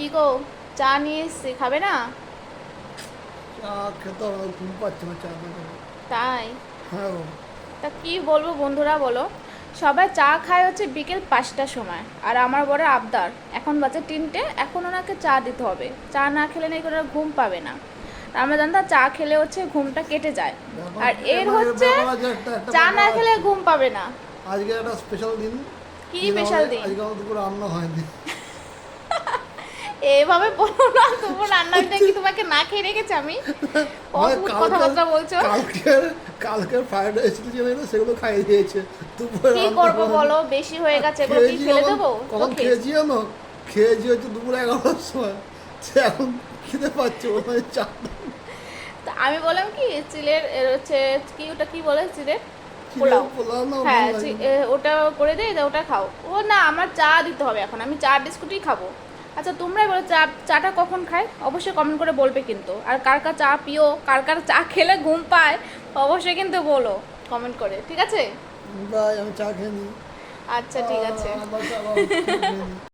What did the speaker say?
কি গো, চা নিয়ে এসছি, খাবে না? চা খেতে হবে, ঘুম পাচ্ছে না চা না খেলে। তাই? হ্যাঁ গো। তা কি বলবো বন্ধুরা বলো, সবাই চা খায় হচ্ছে বিকেল 5টার সময়, আর আমার বড় আবদার এখন বাজে 3টে, এখন ওনাকে চা দিতে হবে। চা না খেলে নাকি ওনারা ঘুম পাবে না। আর আমরা জানতাম চা খেলে হচ্ছে ঘুমটা কেটে যায়, ব্যাপার আর এর এবার হচ্ছে ব্যাপার আছে, একটা চা না ব্যাপার খেলে আছে। ঘুম পাবে না। আজকে একটা স্পেশাল দিন। কি দিন স্পেশাল দিন? আজকে আমাদের দুপুরে রান্না হয়নি। এভাবে বলো না, তোমার রান্নাটা কি তোমাকে না খেয়ে রেখেছে আমি? মানে অদ্ভুত কথাবার্তা বলছো। কালকের ফ্রাইড রাইস ছিল না, সেগুলো খাইয়ে দিয়েছে। দুপুরে কি রান্না করবো হয়নি। বলো, বেশি হয়ে গেছে, এগুলো কি খেয়েছি ফেলে কখন? দেবো? কখন ওকে। খেয়েছি জানো? খেয়েছি হচ্ছে দুপুরে 11টার সময়। সে এখন খেতে পাচ্ছে ওখানে চা। তা আমি বললাম কি চিলের হচ্ছে, কি ওটা কি বলে চিলের চিড়েও পোলাও। পোলাও না, হ্যাঁ, ভালো লাগে। ওটা করে দে, তা ওটা খাও। ও না, আমার চা দিতে হবে এখন, আমি চা বিস্কুটই খাবো। আচ্ছা তোমরাই বলো, চাটা কখন খায় অবশ্যই কমেন্ট করে বলবে কিন্তু। আর কার কার চা পিও, কার কার চা খেলে ঘুম পায়, অবশ্যই কিন্তু বলো কমেন্ট করে, ঠিক আছে? ভাই আমি চা খেয়ে নিই। আচ্ছা ঠিক আছে। আবার চা খাবো।